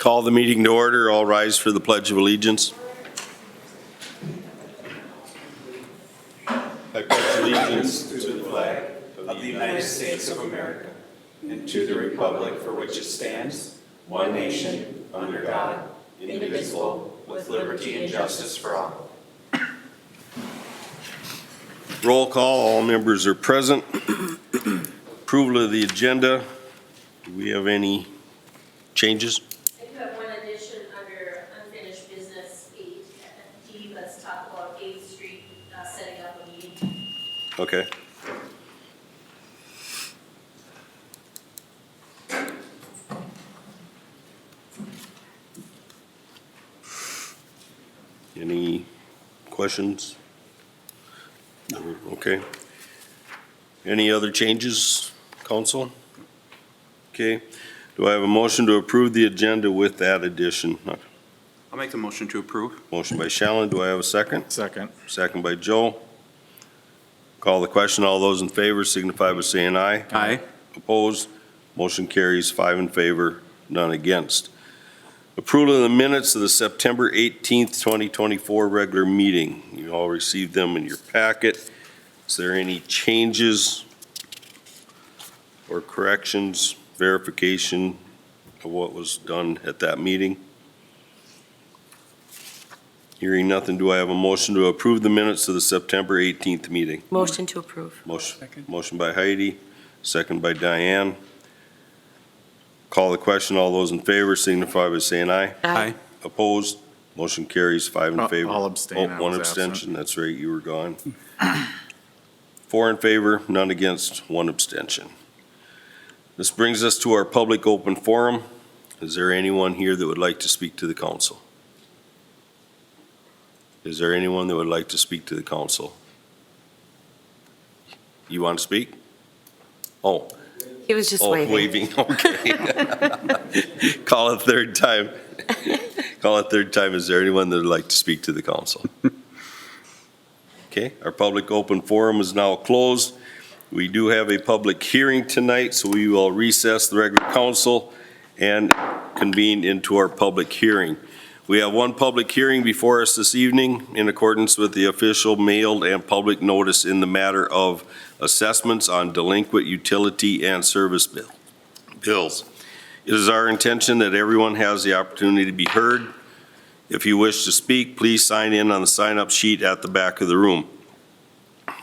Call the meeting to order. All rise for the Pledge of Allegiance. I pledge allegiance to the flag of the United States of America and to the republic for which it stands, one nation, under God, indivisible, with liberty and justice for all. Roll call. All members are present. Approval of the agenda. Do we have any changes? I do have one addition under unfinished business 8D. Let's talk about 8th Street setting up a meeting. Okay. Any questions? Okay. Any other changes, council? Okay. Do I have a motion to approve the agenda with that addition? I'll make the motion to approve. Motion by Shallen. Do I have a second? Second. Second by Joe. Call the question. All those in favor signify by saying aye. Aye. Opposed? Motion carries 5 in favor, none against. Approval of the minutes of the September 18th, 2024 regular meeting. You all received them in your packet. Is there any changes or corrections, verification of what was done at that meeting? Hearing nothing, do I have a motion to approve the minutes of the September 18th meeting? Motion to approve. Motion by Heidi, second by Diane. Call the question. All those in favor signify by saying aye. Aye. Opposed? Motion carries 5 in favor. I'll abstain. Oh, I one was abstention. That's right, you were gone. 4 in favor, none against, 1 abstention. This brings us to our public open forum. Is there anyone here that would like to speak to the council? Is there anyone that would like to speak to the council? You want to speak? Oh. He was just Oh, waving. waving, okay. Call it third time. Call it third time. Is there anyone that would like to speak to the council? Okay, our public open forum is now closed. We do have a public hearing tonight, so we will recess the regular council and convene into our public hearing. We have one public hearing before us this evening in accordance with the official mailed and public notice in the matter of assessments on delinquent utility and service bills. It is our intention that everyone has the opportunity to be heard. If you wish to speak, please sign in on the sign-up sheet at the back of the room.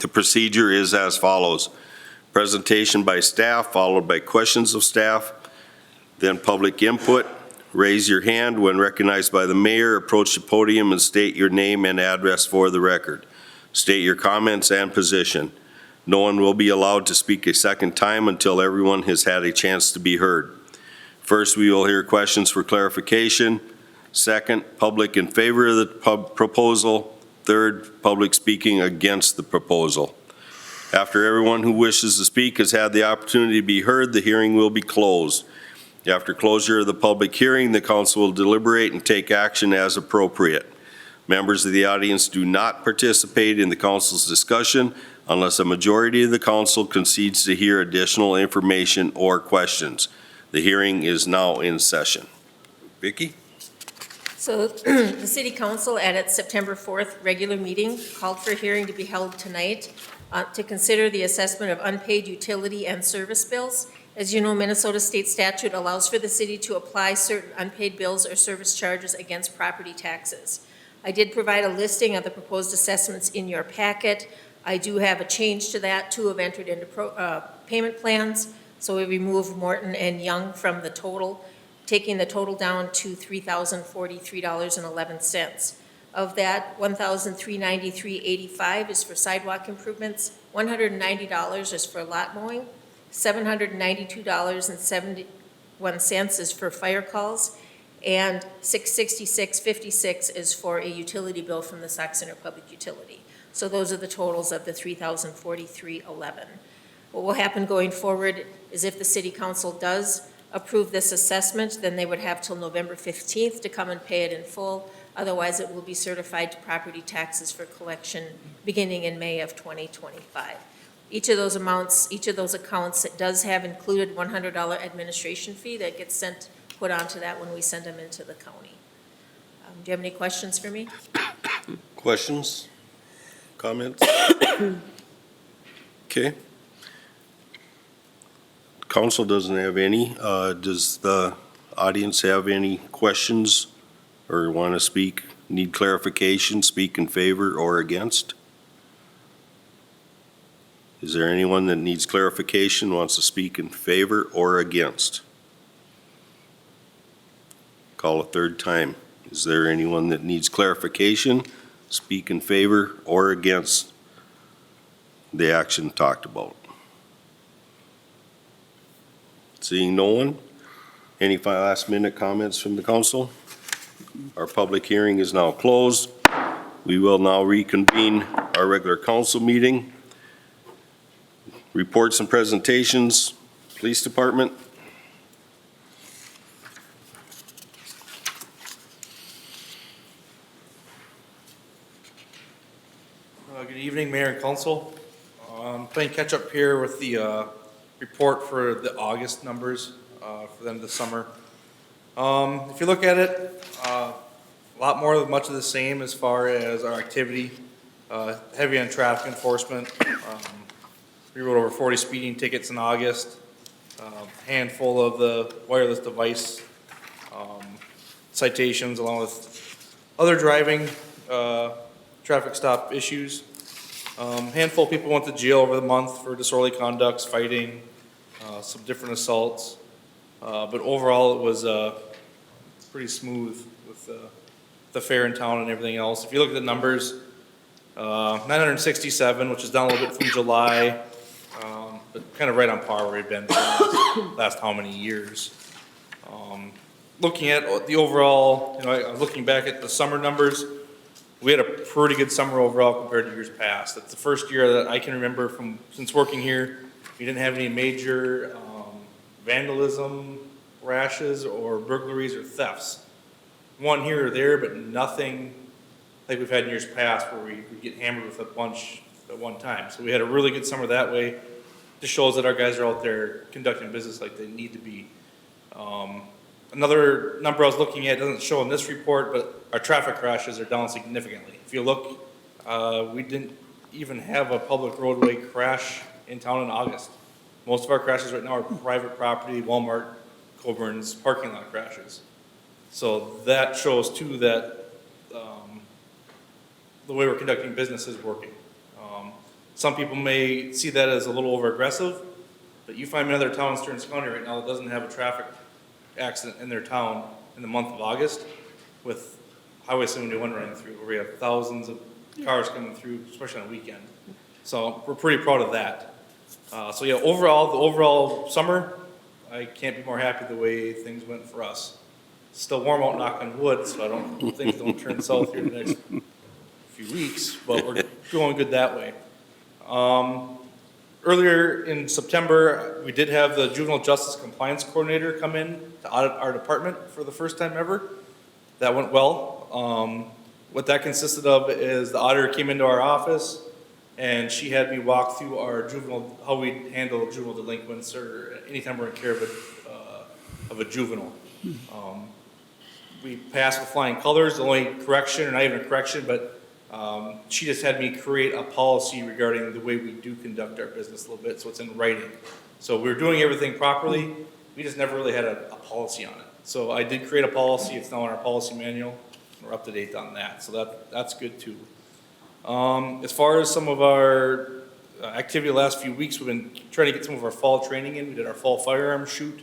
The procedure is as follows. Presentation by staff, followed by questions of staff, then public input. Raise your hand when recognized by the mayor, approach the podium and state your name and address for the record. State your comments and position. No one will be allowed to speak a second time until everyone has had a chance to be heard. First, we will hear questions for clarification. Second, public in favor of the proposal. Third, public speaking against the proposal. After everyone who wishes to speak has had the opportunity to be heard, the hearing will be closed. After closure of the public hearing, the council will deliberate and take action as appropriate. Members of the audience do not participate in the council's discussion unless a majority of the council concedes to hear additional information or questions. The hearing is now in session. Vicki? So the City Council at its September 4th regular meeting called for a hearing to be held tonight to consider the assessment of unpaid utility and service bills. As you know, Minnesota state statute allows for the city to apply certain unpaid bills or service charges against property taxes. I did provide a listing of the proposed assessments in your packet. I do have a change to that. 2 have entered into payment plans, so we remove Morton and Young from the total, taking the total down to $3,043.11. Of that, $1,393.85 is for sidewalk improvements, $190 is for lot mowing, $792.71 is for fire calls, and $666.56 is for a utility bill from the Sauk Center Public Utility. So those are the totals of the $3,043.11. What will happen going forward is if the City Council does approve this assessment, then they would have till November 15th to come and pay it in full. Otherwise, it will be certified to property taxes for collection beginning in May of 2025. Each of those amounts, each of those accounts, it does have included $100 administration fee that gets sent put onto that when we send them into the county. Do you have any questions for me? Questions? Comments? Okay. Council doesn't have any. Does the audience have any questions or want to speak, need clarification, speak in favor or against? Is there anyone that needs clarification, wants to speak in favor or against? Call a third time. Is there anyone that needs clarification, speak in favor or against the action talked about? Seeing no one, any last minute comments from the council? Our public hearing is now closed. We will now reconvene our regular council meeting. Reports and presentations, police department. Good evening, Mayor and Council. Playing catch up here with the report for the August numbers for them this summer. If you look at it, a lot more, much of the same as far as our activity. Heavy on traffic enforcement. We wrote over 40 speeding tickets in August. Handful of the wireless device citations, along with other driving traffic stop issues. Handful of people went to jail over the month for disorderly conducts, fighting, some different assaults. But overall, it was pretty smooth with the fair in town and everything else. If you look at the numbers, 967, which is down a little bit from July, but kind of right on par where we've been for the last how many years. Looking at the overall, looking back at the summer numbers, we had a pretty good summer overall compared to years past. That's the first year that I can remember since working here, we didn't have any major vandalism, rashes, or burglaries or thefts. One here or there, but nothing like we've had in years past where we get hammered with a bunch at one time. So we had a really good summer that way. Just shows that our guys are out there conducting business like they need to be. Another number I was looking at, doesn't show in this report, but our traffic crashes are down significantly. If you look, we didn't even have a public roadway crash in town in August. Most of our crashes right now are private property, Walmart, Coburn's parking lot crashes. So that shows too that the way we're conducting business is working. Some people may see that as a little over aggressive, but you find another town in Stearns County right now that doesn't have a traffic accident in their town in the month of August with Highway 71 running through, where we have thousands of cars coming through, especially on a weekend. So we're pretty proud of that. So yeah, overall, the overall summer, I can't be more happy the way things went for us. It's still warm out, knock on wood, so I don't things don't turn south here in the next few weeks, but we're going good that way. Earlier in September, we did have the Juvenile Justice Compliance Coordinator come in to audit our department for the first time ever. That went well. What that consisted of is the auditor came into our office and she had me walk through our how we handle juvenile delinquents or anytime we're in care of a juvenile. We passed with flying colors. The only correction, or not even a correction, but she just had me create a policy regarding the way we do conduct our business a little bit, so it's in writing. So we're doing everything properly, we just never really had a policy on it. So I did create a policy, it's now in our policy manual, we're up to date on that, so that's good too. As far as some of our activity the last few weeks, we've been trying to get some of our fall training in. We did our fall firearms shoot,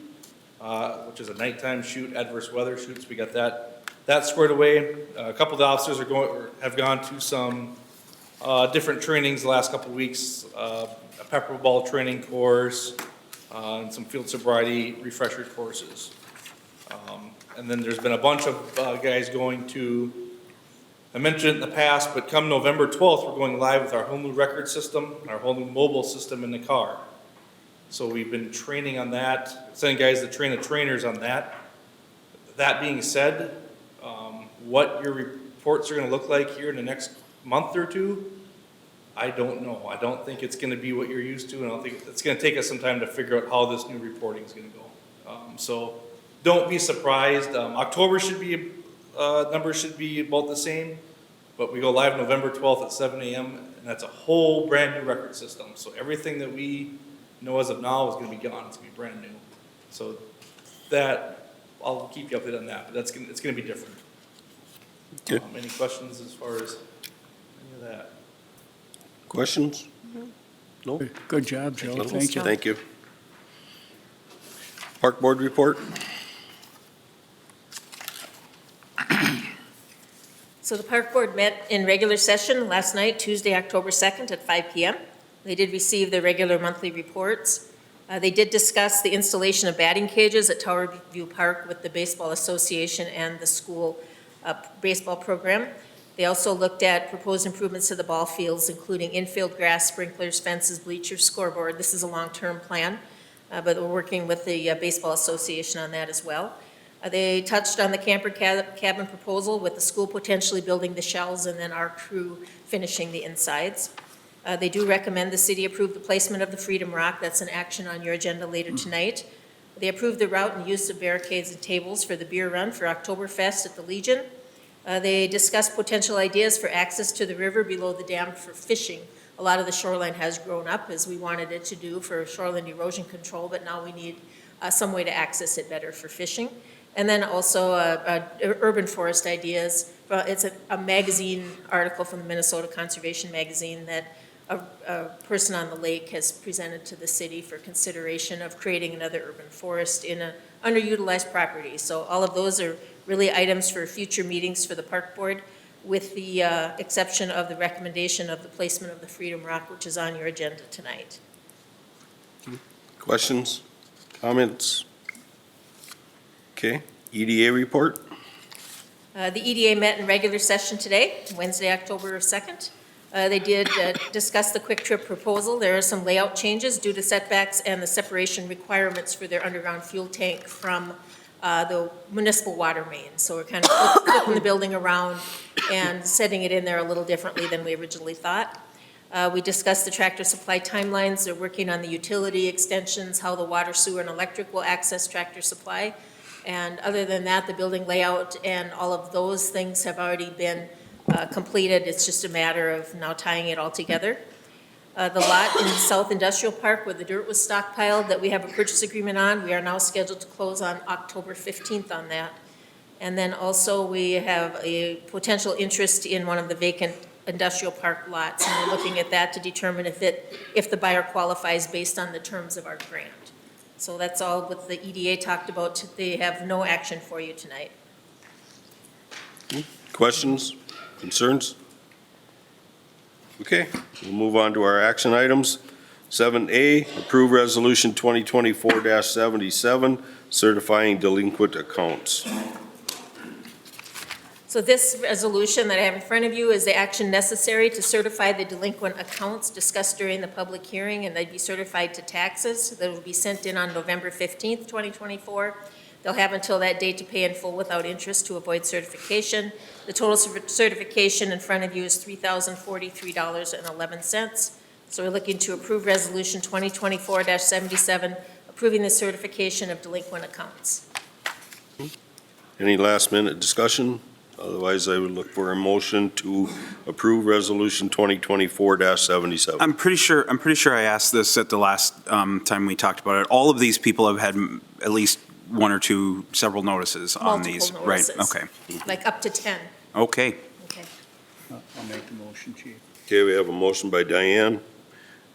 which is a nighttime shoot, adverse weather shoots. We got that squared away. A couple of the officers have gone to some different trainings the last couple of weeks, a pepper ball training course, and some field sobriety refresher courses. And then there's been a bunch of guys going to, I mentioned it in the past, but come November 12th, we're going live with our whole new record system, our whole new mobile system in the car. So we've been training on that, sending guys to train the trainers on that. That being said, what your reports are going to look like here in the next month or two, I don't know. I don't think it's going to be what you're used to, and I don't think it's going to take us some time to figure out how this new reporting is going to go. So don't be surprised. October should be, numbers should be about the same, but we go live November 12th at 7 a.m., and that's a whole brand-new record system. So everything that we know as of now is gonna be gone, it's gonna be brand new. So that, I'll keep you updated on that, but it's gonna be different. Okay. Any questions as far as any of that? Questions? No? Good job, Joe. Thank you. Thank you. Park Board report? So the Park Board met in regular session last night, Tuesday, October 2nd at 5 PM. They did receive their regular monthly reports. They did discuss the installation of batting cages at Tower View Park with the Baseball Association and the school baseball program. They also looked at proposed improvements to the ball fields, including infield grass, sprinklers, fences, bleachers, scoreboard. This is a long-term plan, but we're working with the Baseball Association on that as well. They touched on the camper cabin proposal with the school potentially building the shells and then our crew finishing the insides. They do recommend the city approve the placement of the Freedom Rock. That's an action on your agenda later tonight. They approved the route and use of barricades and tables for the beer run for Oktoberfest at the Legion. They discussed potential ideas for access to the river below the dam for fishing. A lot of the shoreline has grown up as we wanted it to do for shoreline erosion control, but now we need some way to access it better for fishing. And then also urban forest ideas. It's a magazine article from the Minnesota Conservation Magazine that a person on the lake has presented to the city for consideration of creating another urban forest in an underutilized property. So all of those are really items for future meetings for the Park Board, with the exception of the recommendation of the placement of the Freedom Rock, which is on your agenda tonight. Questions? Comments? Okay, EDA report? The EDA met in regular session today, Wednesday, October 2nd. They did discuss the quick trip proposal. There are some layout changes due to setbacks and the separation requirements for their underground fuel tank from the municipal water main. So we're kind of flipping the building around and setting it in there a little differently than we originally thought. We discussed the Tractor Supply timelines. They're working on the utility extensions, how the water, sewer, and electric will access Tractor Supply. And other than that, the building layout and all of those things have already been completed. It's just a matter of now tying it all together. The lot in the South Industrial Park where the dirt was stockpiled that we have a purchase agreement on, we are now scheduled to close on October 15th on that. And then also we have a potential interest in one of the vacant industrial park lots, and we're looking at that to determine if the buyer qualifies based on the terms of our grant. So that's all what the EDA talked about. They have no action for you tonight. Questions? Concerns? Okay, we'll move on to our action items. 7A, approve resolution 2024-77, certifying delinquent accounts. So this resolution that I have in front of you is the action necessary to certify the delinquent accounts discussed during the public hearing, and they'd be certified to taxes. That will be sent in on November 15th, 2024. They'll have until that date to pay in full without interest to avoid certification. The total certification in front of you is $3,043.11. So we're looking to approve resolution 2024-77, approving the certification of delinquent accounts. Any last minute discussion? Otherwise, I would look for a motion to approve resolution 2024-77. I'm pretty sure I asked this at the last time we talked about it. All of these people have had at least one or two, several notices on these, Multiple right? notices. Okay. Like up to 10. Okay. Okay. I'll make the motion, Chief. Okay, we have a motion by Diane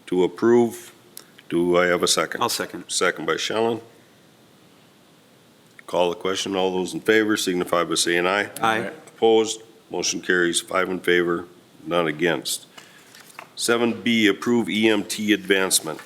to approve. Do I have a second? I'll second. Second by Shellen. Call the question. All those in favor signify by saying aye. Aye. Opposed? Motion carries 5 in favor, none against. 7B, approve EMT advancement.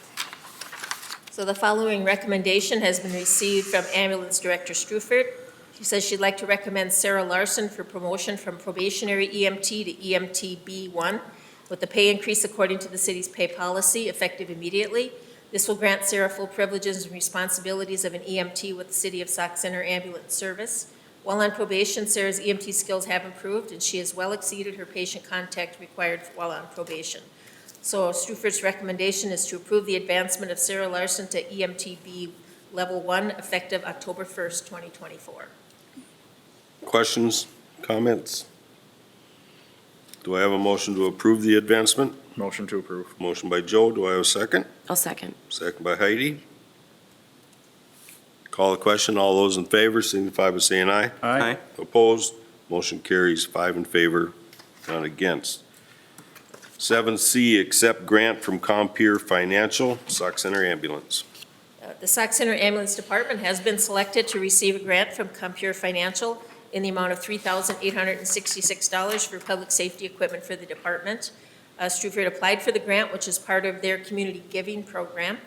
So the following recommendation has been received from Ambulance Director Strufert. She says she'd like to recommend Sarah Larson for promotion from probationary EMT to EMT B1 with the pay increase according to the city's pay policy effective immediately. This will grant Sarah full privileges and responsibilities of an EMT with the City of Sauk Center Ambulance Service. While on probation, Sarah's EMT skills have improved, and she has well exceeded her patient contact required while on probation. So Strufert's recommendation is to approve the advancement of Sarah Larson to EMT Level 1, effective October 1st, 2024. Questions, comments? Do I have a motion to approve the advancement? Motion to approve. Motion by Joe, do I have a second? I'll second. Second by Heidi. Call the question, all those in favor signify by saying aye. Aye. Opposed, motion carries 5 in favor, none against. 7C, accept grant from Compeer Financial, Sauk Center Ambulance. The Sauk Center Ambulance Department has been selected to receive a grant from Compeer Financial in the amount of $3,866 for public safety equipment for the department. Struford applied for the grant, which is part of their community giving program.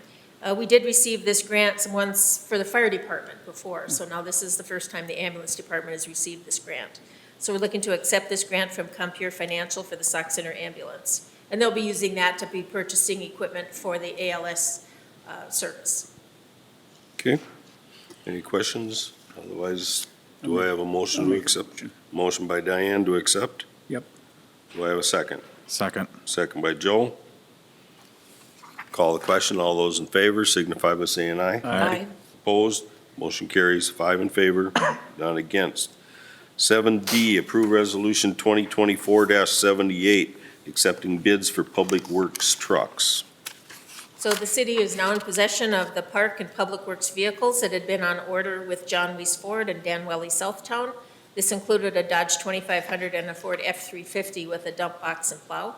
We did receive this grant once for the fire department before, so now this is the first time the ambulance department has received this grant. So we're looking to accept this grant from Compeer Financial for the Sauk Center Ambulance. And they'll be using that to be purchasing equipment for the ALS service. Okay, any questions? Otherwise, do I have a motion to accept? Motion by Diane to accept? Yep. Do I have a second? Second. Second by Joe. Call the question, all those in favor signify by saying aye. Aye. Opposed, motion carries 5 in favor, none against. 7D, approve resolution 2024-78, accepting bids for public works trucks. So the city is now in possession of the park and public works vehicles that had been on order with John Weiss Ford and Dan Welly Southtown. This included a Dodge 2500 and a Ford F-350 with a dump box and plow.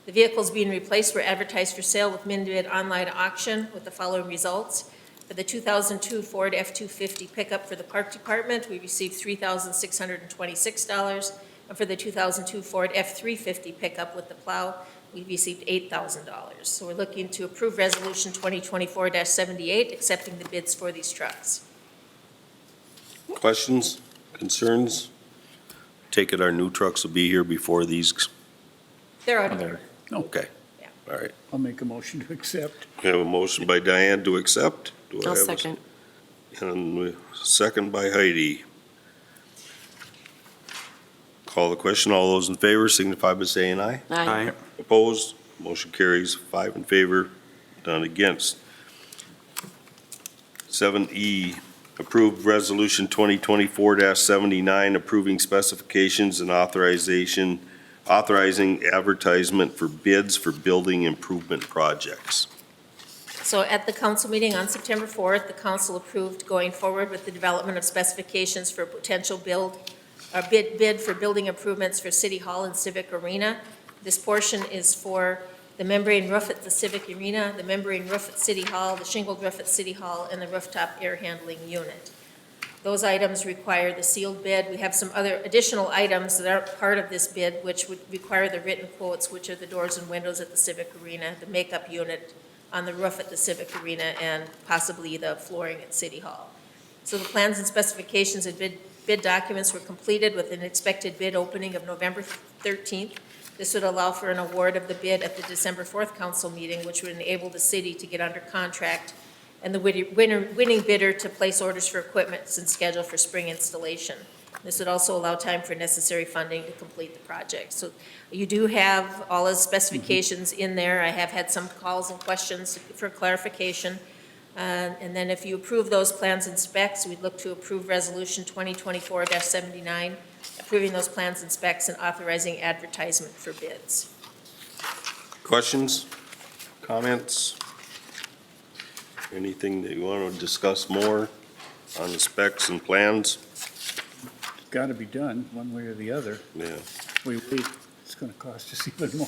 The vehicles being replaced were advertised for sale with min-bid online auction with the following results. For the 2002 Ford F-250 pickup for the park department, we received $3,626. And for the 2002 Ford F-350 pickup with the plow, we received $8,000. So we're looking to approve Resolution 2024-78, accepting the bids for these trucks. Questions, concerns? Take it our new trucks will be here before these, They're out of order. okay. Yeah. All right, I'll make a motion to accept. we have a motion by Diane to accept. Do I I'll have a- second. And second by Heidi. Call the question, all those in favor signify by saying aye. Aye. Opposed, motion carries 5 in favor, none against. 7E, approved resolution 2024-79, approving specifications and authorizing advertisement for bids for building improvement projects. So at the council meeting on September 4th, the council approved going forward with the development of specifications for potential bid for building improvements for City Hall and Civic Arena. This portion is for the membrane roof at the Civic Arena, the membrane roof at City Hall, the shingled roof at City Hall, and the rooftop air handling unit. Those items require the sealed bid. We have some other additional items that aren't part of this bid, which would require the written quotes, which are the doors and windows at the Civic Arena, the makeup unit on the roof at the Civic Arena, and possibly the flooring at City Hall. So the plans and specifications and bid documents were completed with an expected bid opening of November 13th. This would allow for an award of the bid at the December 4th council meeting, which would enable the city to get under contract and the winning bidder to place orders for equipment and schedule for spring installation. This would also allow time for necessary funding to complete the project. So you do have all the specifications in there. I have had some calls and questions for clarification. And then if you approve those plans and specs, we'd look to approve Resolution 2024-79, approving those plans and specs and authorizing advertisement for bids. Questions, comments? Anything that you want to discuss more on the specs and plans? It's got to be done, one way or the other. Yeah. We wait, it's going to cost us even more.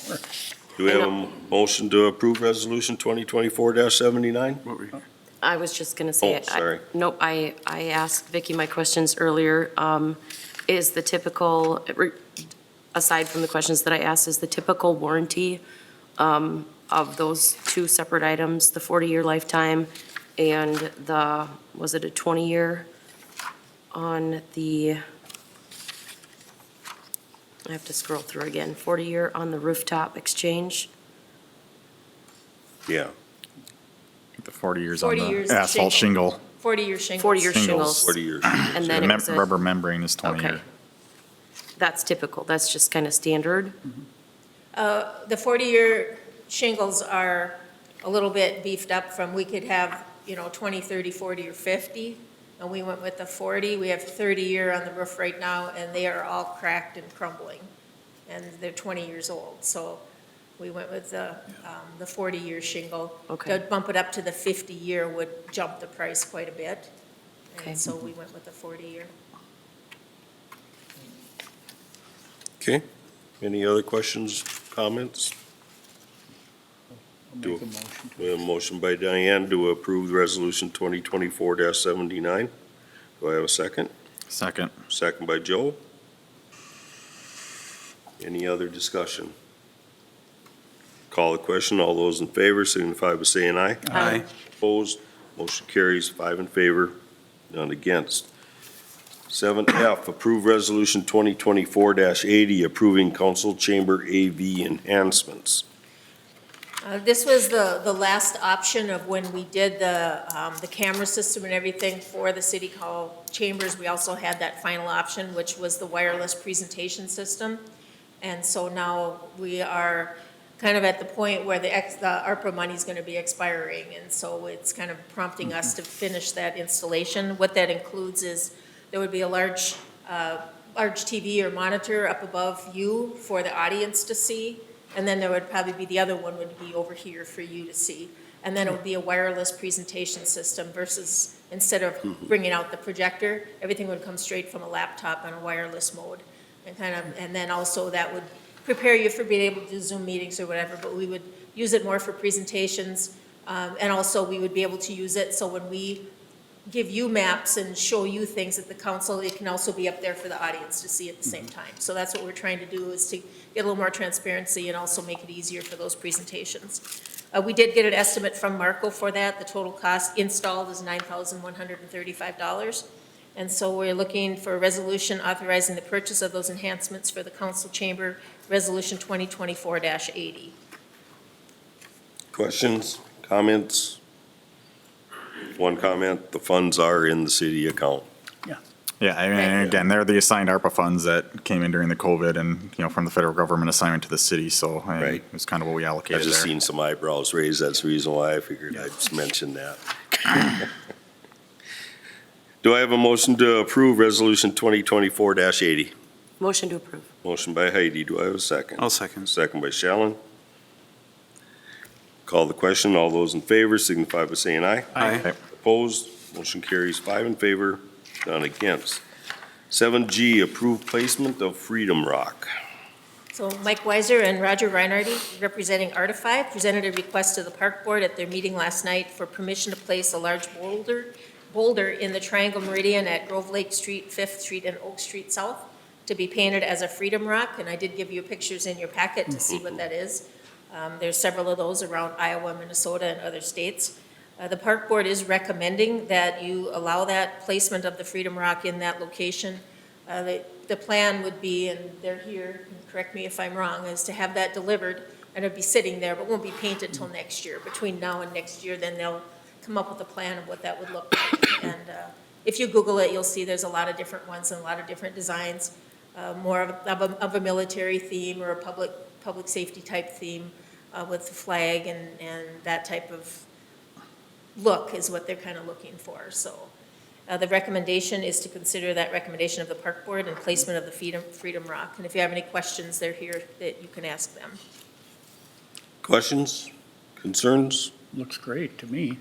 Do we have a motion to approve Resolution 2024-79? I was just going to say. Oh, sorry. Nope, I asked Vicki my questions earlier. Is the typical, aside from the questions that I asked, is the typical warranty of those two separate items, the 40-year lifetime and the, was it a 20-year on the, I have to scroll through again, 40-year on the rooftop exchange? Yeah. The 40 years 40 on years the asphalt shingle. 40-year shingles. 40-year Shingles. shingles. 40 years. And then it was a- Rubber membrane is 20 Okay. year. That's typical, that's just kind of standard? The 40-year shingles are a little bit beefed up from, we could have, 20, 30, 40, or 50, and we went with the 40. We have 30-year on the roof right now, and they are all cracked and crumbling, and they're 20 years old. So we went with the 40-year shingle. Okay. To bump it up to the 50-year would jump the price quite a bit. Okay. And so we went with the 40-year. Okay, any other questions, comments? I'll make a motion We to. have a motion by Diane to approve Resolution 2024-79. Do I have a second? Second. Second by Joe. Any other discussion? Call the question. All those in favor signify by saying aye. Aye. Opposed? Motion carries 5 in favor, none against. 7F, approve Resolution 2024-80, approving council chamber AV enhancements. This was the last option of when we did the camera system and everything for the city hall chambers. We also had that final option, which was the wireless presentation system. And so now we are kind of at the point where the ARPA money is going to be expiring. And so it's kind of prompting us to finish that installation. What that includes is there would be a large TV or monitor up above you for the audience to see. And then there would probably be, the other one would be over here for you to see. And then it would be a wireless presentation system versus, instead of bringing out the projector, everything would come straight from a laptop on a wireless mode. And then also that would prepare you for being able to do Zoom meetings or whatever, but we would use it more for presentations. And also we would be able to use it so when we give you maps and show you things at the council, it can also be up there for the audience to see at the same time. So that's what we're trying to do, is to get a little more transparency and also make it easier for those presentations. We did get an estimate from Marco for that. The total cost installed is $9,135. And so we're looking for a resolution authorizing the purchase of those enhancements for the council chamber, Resolution 2024-80. Questions, comments? One comment, the funds are in the city account. Yeah, I mean, and again, they're the assigned ARPA funds that came in during the COVID and, from the federal government assignment to the city, so I mean, Right. it's kind of what we I've allocated just there. seen some eyebrows raised. That's the reason why I figured I'd just mention that. Do I have a motion to approve Resolution 2024-80? Motion to approve. Motion by Heidi. Do I have a second? I'll second. Second by Shallon. Call the question. All those in favor signify by saying aye. Aye. Opposed? Motion carries 5 in favor, none against. 7G, approved placement of Freedom Rock. So Mike Weiser and Roger Reinardi, representing Artify, presented a request to the park board at their meeting last night for permission to place a large boulder in the Triangle Meridian at Grove Lake Street, 5th Street, and Oak Street South to be painted as a Freedom Rock, and I did give you pictures in your packet to see what that is. There's several of those around Iowa, Minnesota, and other states. The park board is recommending that you allow that placement of the Freedom Rock in that location. The plan would be, and they're here, and correct me if I'm wrong, is to have that delivered, and it'll be sitting there, but won't be painted till next year. Between now and next year, then they'll come up with a plan of what that would look like. And if you Google it, you'll see there's a lot of different ones and a lot of different designs, more of a military theme or a public safety type theme with the flag and that type of look is what they're kind of looking for. So the recommendation is to consider that recommendation of the park board and placement of the Freedom Rock. And if you have any questions, they're here that you can ask them. Questions, concerns? Looks great to me.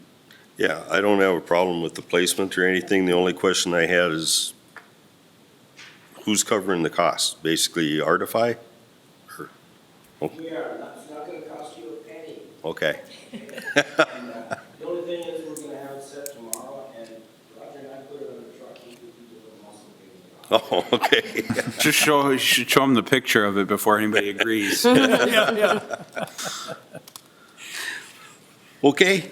Yeah, I don't have a problem with the placement or anything. The only question I had is who's covering the cost? Basically Artify? We are, it's not gonna cost you a penny. Okay. And, the only thing is, we're gonna have it set tomorrow, and Roger and I put it on the truck, he could do the muscle thing. Oh, okay. Just you should show them the picture of it before anybody agrees. Okay.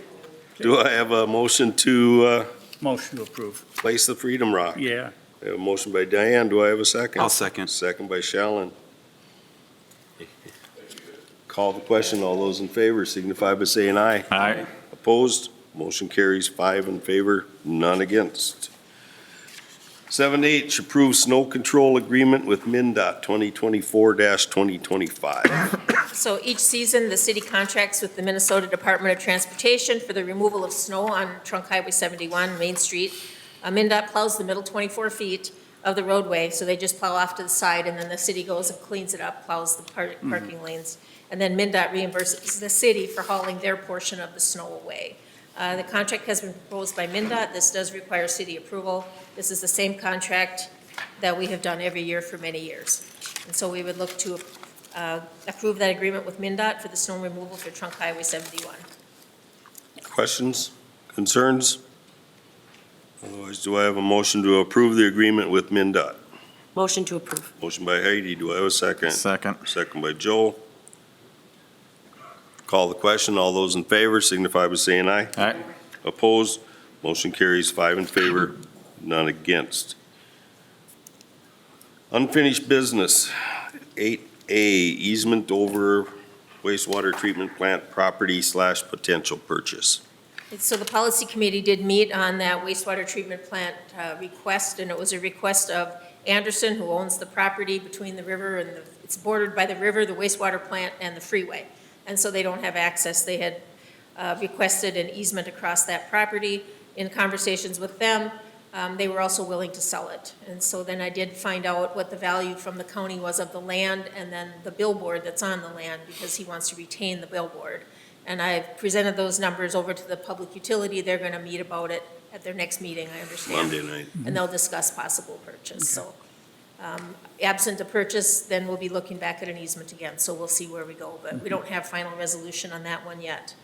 Do I have a motion to Motion to approve. place the Freedom Rock? Yeah. I have a motion by Diane. Do I have a second? I'll second. Second by Shallon. Call the question. All those in favor signify by saying aye. Aye. Opposed? Motion carries 5 in favor, none against. 7H, approve snow control agreement with MnDOT 2024-2025. So each season, the city contracts with the Minnesota Department of Transportation for the removal of snow on Trunk Highway 71, Main Street. MnDOT plows the middle 24 feet of the roadway, so they just plow off to the side, and then the city goes and cleans it up, plows the parking lanes. And then MnDOT reimburses the city for hauling their portion of the snow away. The contract has been proposed by MnDOT. This does require city approval. This is the same contract that we have done every year for many years. And so we would look to approve that agreement with MnDOT for the snow removal for Trunk Highway 71. Questions, concerns? Otherwise, do I have a motion to approve the agreement with MnDOT? Motion to approve. Motion by Heidi, do I have a second? Second. Second by Joe. Call the question. All those in favor signify by saying aye. Aye. Opposed? Motion carries 5 in favor, none against. Unfinished business, 8A, easement over wastewater treatment plant property / potential purchase. So the policy committee did meet on that wastewater treatment plant request, and it was a request of Anderson, who owns the property between the river and it's bordered by the river, the wastewater plant, and the freeway. And so they don't have access. They had requested an easement across that property. In conversations with them, they were also willing to sell it. And so then I did find out what the value from the county was of the land and then the billboard that's on the land, because he wants to retain the billboard. And I presented those numbers over to the public utility. They're going to meet about it at their next meeting, I understand. Monday night. And they'll discuss possible purchase. So absent a purchase, then we'll be looking back at an easement again. So we'll see where we go. But we don't have final resolution on that one yet.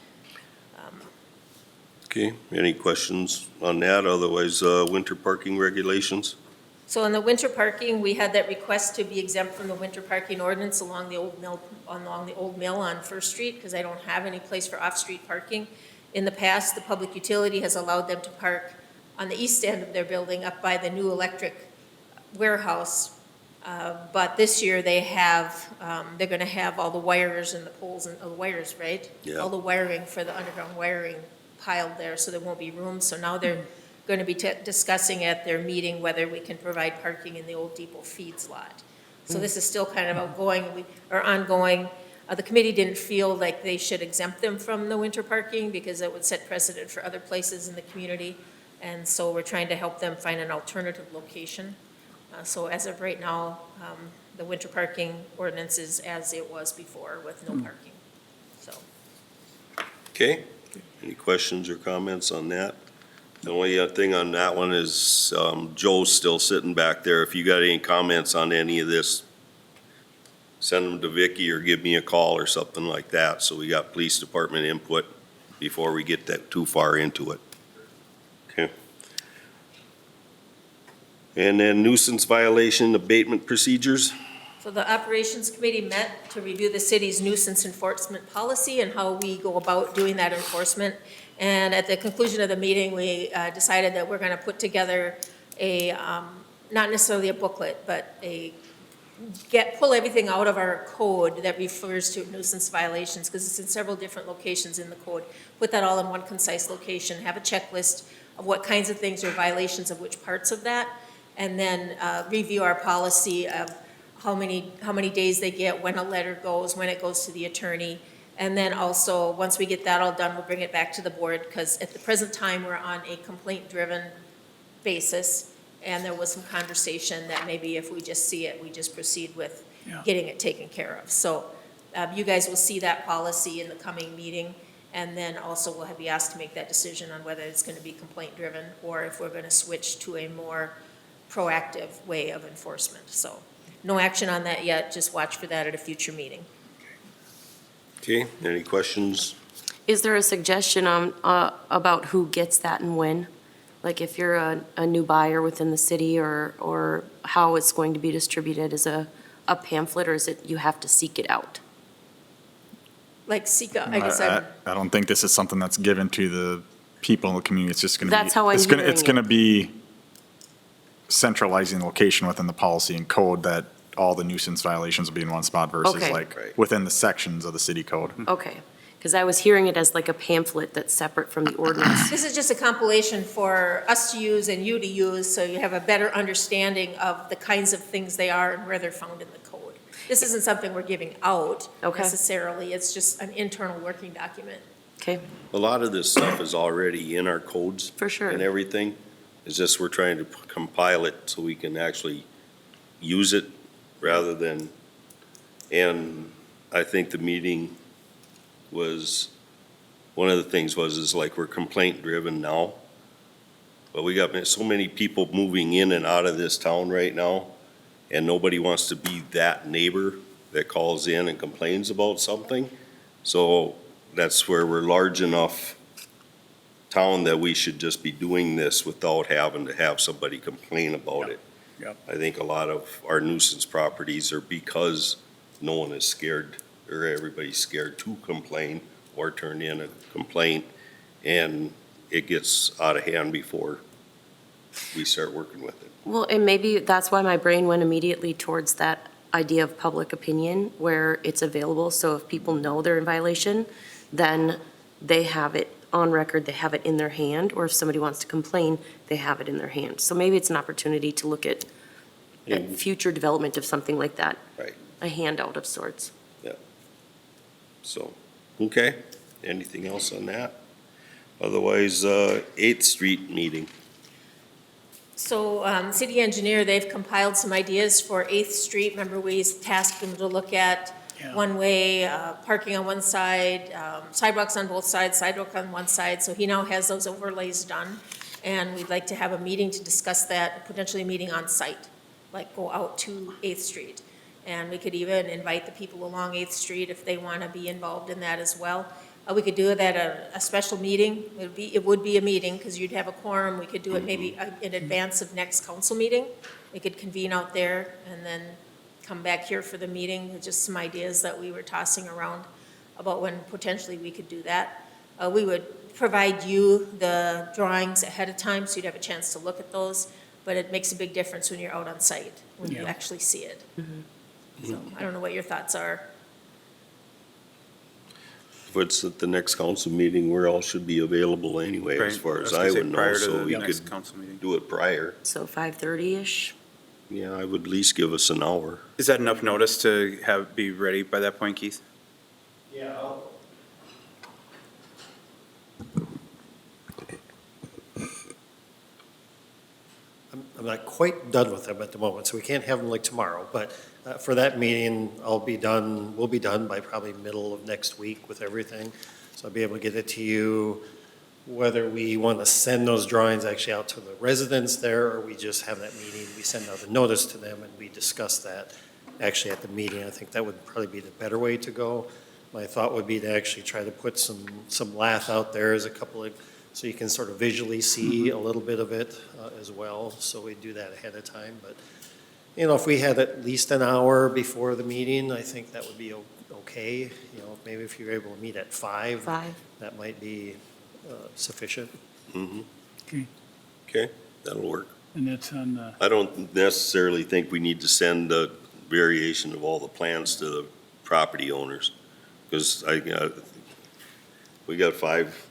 Okay, any questions on that? Otherwise, winter parking regulations? So in the winter parking, we had that request to be exempt from the winter parking ordinance along the old mill on First Street, because I don't have any place for off-street parking. In the past, the public utility has allowed them to park on the east end of their building up by the new electric warehouse. But this year they have, they're gonna have all the wires and the poles and the wires, right? Yeah. All the wiring for the underground wiring piled there, so there won't be room. So now they're going to be discussing at their meeting whether we can provide parking in the old Depot Feeds lot. So this is still kind of ongoing. The committee didn't feel like they should exempt them from the winter parking because it would set precedent for other places in the community. And so we're trying to help them find an alternative location. So as of right now, the winter parking ordinance is as it was before with no parking. So. Okay, any questions or comments on that? The only thing on that one is Joe's still sitting back there. If you got any comments on any of this, send them to Vicky or give me a call or something like that. So we got police department input before we get that too far into it. Okay. And then nuisance violation abatement procedures. So the Operations Committee met to review the city's nuisance enforcement policy and how we go about doing that enforcement. And at the conclusion of the meeting, we decided that we're going to put together a, not necessarily a booklet, but pull everything out of our code that refers to nuisance violations, because it's in several different locations in the code. Put that all in one concise location, have a checklist of what kinds of things are violations of which parts of that, and then review our policy of how many days they get, when a letter goes, when it goes to the attorney. And then also, once we get that all done, we'll bring it back to the board, because at the present time, we're on a complaint-driven basis. And there was some conversation that maybe if we just see it, we just proceed with getting it taken care of. So you guys will see that policy in the coming meeting. And then also we'll be asked to make that decision on whether it's going to be complaint-driven or if we're going to switch to a more proactive way of enforcement. So no action on that yet, just watch for that at a future meeting. Okay, any questions? Is there a suggestion on, about who gets that and when? Like if you're a new buyer within the city, or how it's going to be distributed as a pamphlet, or is it you have to seek it out? Like Sika, I guess I'm. I don't think this is something that's given to the people in the community. It's just going to be. That's how I'm It's hearing going to it. be centralizing the location within the policy and code that all the nuisance violations will be in one spot versus Okay. like Right. within the sections of the city code. Okay, Because I was hearing it as like a pamphlet that's separate from the ordinance. This is just a compilation for us to use and you to use, so you have a better understanding of the kinds of things they are and where they're found in the code. This isn't something we're giving out Okay. necessarily, it's just an internal working document. Okay, A lot of this stuff is already in our codes. For sure. And everything. It's just we're trying to compile it so we can actually use it rather than, and I think the meeting was, one of the things was, is like we're complaint driven now. But we got so many people moving in and out of this town right now, and nobody wants to be that neighbor that calls in and complains about something. So that's where we're large enough town that we should just be doing this without having to have somebody complain about it. Yep. I think a lot of our nuisance properties are because no one is scared, or everybody's scared to complain or turn in a complaint, and it gets out of hand before we start working with it. well, and maybe that's why my brain went immediately towards that idea of public opinion, where it's available, so if people know they're in violation, then they have it on record, they have it in their hand, or if somebody wants to complain, they have it in their hand. So maybe it's an opportunity to look at future development of something like that. Right. A handout of sorts. So, okay, anything else on that? Otherwise, 8th Street meeting. So, city engineer, they've compiled some ideas for 8th Street. Remember, we tasked them to look at Yeah. one-way, parking on one side, sidewalks on both sides, sidewalk on one side. So he now has those overlays done. And we'd like to have a meeting to discuss that, potentially a meeting on site, like go out to 8th Street. And we could even invite the people along 8th Street if they want to be involved in that as well. We could do it at a special meeting. It would be a meeting because you'd have a quorum. We could do it maybe in advance of next council meeting. We could convene out there and then come back here for the meeting with just some ideas that we were tossing around about when potentially we could do that. We would provide you the drawings ahead of time so you'd have a chance to look at those, but it makes a big difference when you're out on site, when you Yeah. actually see it. So I don't know what your thoughts are. If it's at the next council meeting, we're all should be available anyway, as far as I would know, so we could council meeting. do it prior. So 5:30-ish? Yeah, I would at least give us an hour. Is that enough notice to be ready by that point, Keith? Yeah, I'm not quite done with them at the moment, so we can't have them like tomorrow, but for that meeting, we'll be done by probably middle of next week with everything. So I'll be able to get it to you, whether we want to send those drawings actually out to the residents there, or we just have that meeting, we send out a notice to them and we discuss that actually at the meeting. I think that would probably be the better way to go. My thought would be to actually try to put some lath out there as a couple of, so you can sort of visually see a little bit of it as well. So we do that ahead of time. But, you know, if we had at least an hour before the meeting, I think that would be okay. You know, maybe if you're able to meet at 5, 5? that might be sufficient. Mm-hmm. Okay. Okay, that'll work. And that's on, I don't necessarily think we need to send a variation of all the plans to the property owners, because we got 5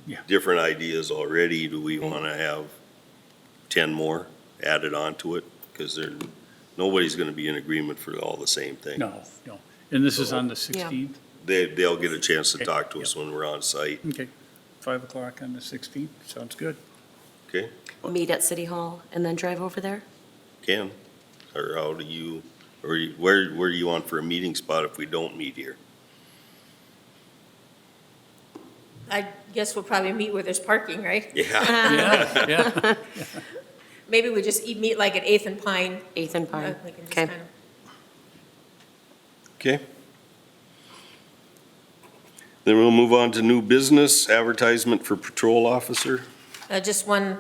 Yeah. different ideas already. Do we want to have 10 more added onto it? Because nobody's going to be in agreement for all the same thing. no. And this is on the 16th? They'll get a chance to Okay, talk to us when we're on site, Okay. 5 o'clock on the 16th, sounds good. okay? Meet at City Hall and then drive over there? Ken, or how do you, where do you want for a meeting spot if we don't meet here? I guess we'll probably meet where there's parking, right? Yeah. Yeah. Maybe we just meet like at 8th and Pine. 8th and Pine? We can just Okay. kind of- Okay. Then we'll move on to new business, advertisement for patrol officer. Just one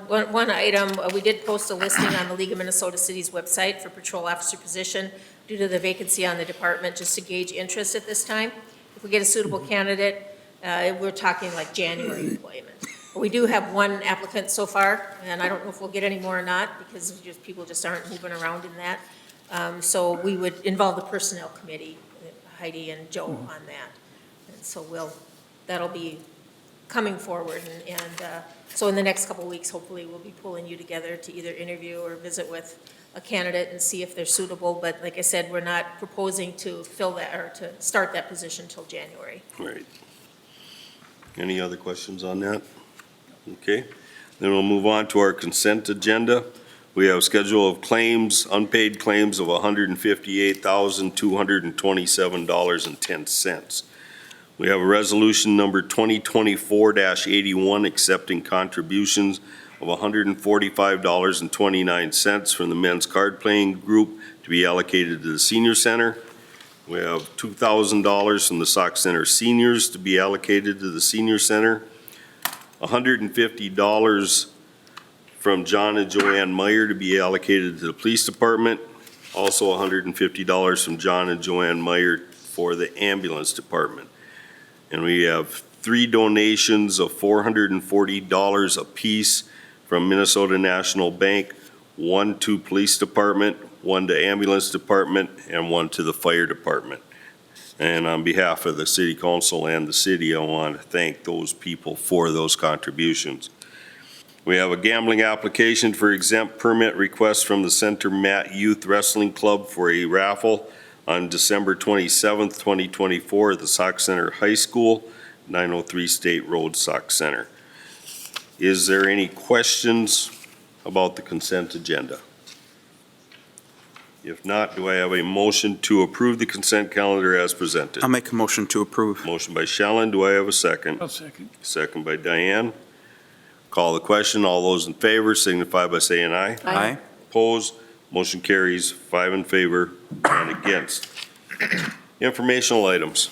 item, we did post a listing on the League of Minnesota Cities website for patrol officer position due to the vacancy on the department, just to gauge interest at this time. If we get a suitable candidate, we're talking like January employment. We do have one applicant so far, and I don't know if we'll get any more or not, because people just aren't moving around in that. So we would involve the personnel committee, Heidi and Joe on that. And so that'll be coming forward, so in the next couple of weeks, hopefully, we'll be pulling you together to either interview or visit with a candidate and see if they're suitable. But like I said, we're not proposing to fill that or to start that position until January. Right. Any other questions on that? Okay, then we'll move on to our consent agenda. We have a schedule of claims, unpaid claims of $158,227.10. We have a resolution number 2024-81 accepting contributions of $145.29 from the men's card playing group to be allocated to the senior center. We have $2,000 from the Sauk Center seniors to be allocated to the senior center. $150 from John and Joanne Meyer to be allocated to the police department. Also $150 from John and Joanne Meyer for the ambulance department. And we have 3 donations of $440 apiece from Minnesota National Bank, 1 to police department, 1 to ambulance department, and 1 to the fire department. And on behalf of the city council and the city, I want to thank those people for those contributions. We have a gambling application for exempt permit request from the Center Mat Youth Wrestling Club for a raffle on December 27th, 2024 at the Sauk Center High School, 903 State Road, Sauk Center. Is there any questions about the consent agenda? If not, do I have a motion to approve the consent calendar as presented? I'll make a motion to approve. Motion by Shellen, do I have a second? I'll second. Second by Diane. Call the question. All those in favor signify by saying aye. Aye. Opposed? Motion carries 5 in favor, none against. Informational items.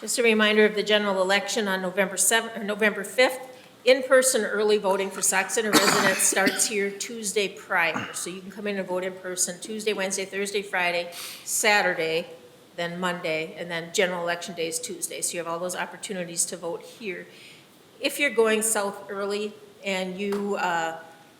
Just a reminder of the general election on November 5th. In-person early voting for Sauk Center residents starts here Tuesday prior. So you can come in and vote in person Tuesday, Wednesday, Thursday, Friday, Saturday, then Monday, and then general election day is Tuesday. So you have all those opportunities to vote here. If you're going south early and you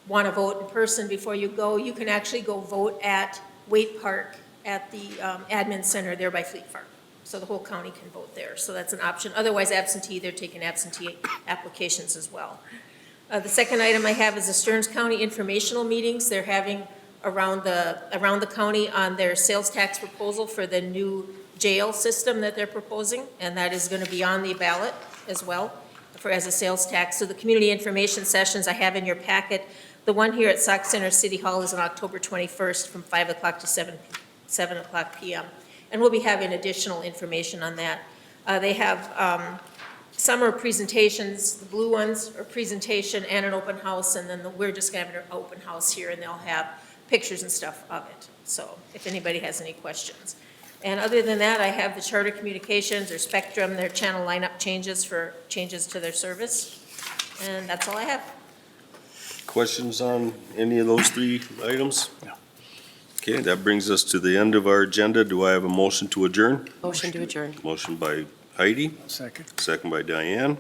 want to vote in person before you go, you can actually go vote at Waite Park at the admin center there by Fleet Farm. So the whole county can vote there. So that's an option. Otherwise, absentee, they're taking absentee applications as well. The second item I have is the Stearns County informational meetings. They're having around the county on their sales tax proposal for the new jail system that they're proposing, and that is going to be on the ballot as well as a sales tax. So the community information sessions I have in your packet. The one here at Sauk Center City Hall is on October 21st from 5 o'clock to 7 o'clock p.m. And we'll be having additional information on that. They have summer presentations, the blue ones are presentation and an open house, and then we're just going to have an open house here, and they'll have pictures and stuff of it. So if anybody has any questions. And other than that, I have the Charter Communications, their Spectrum, their channel lineup changes for changes to their service. And that's all I have. Questions on any of those 3 items? No. Okay, that brings us to the end of our agenda. Do I have a motion to adjourn? Motion to adjourn. Motion by Heidi, Second. second by Diane.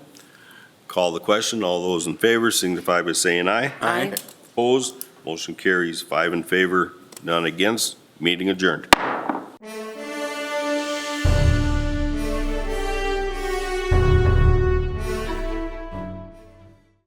Call the question. All those in favor signify by saying aye. Aye. Opposed? Motion carries 5 in favor, none against. Meeting adjourned.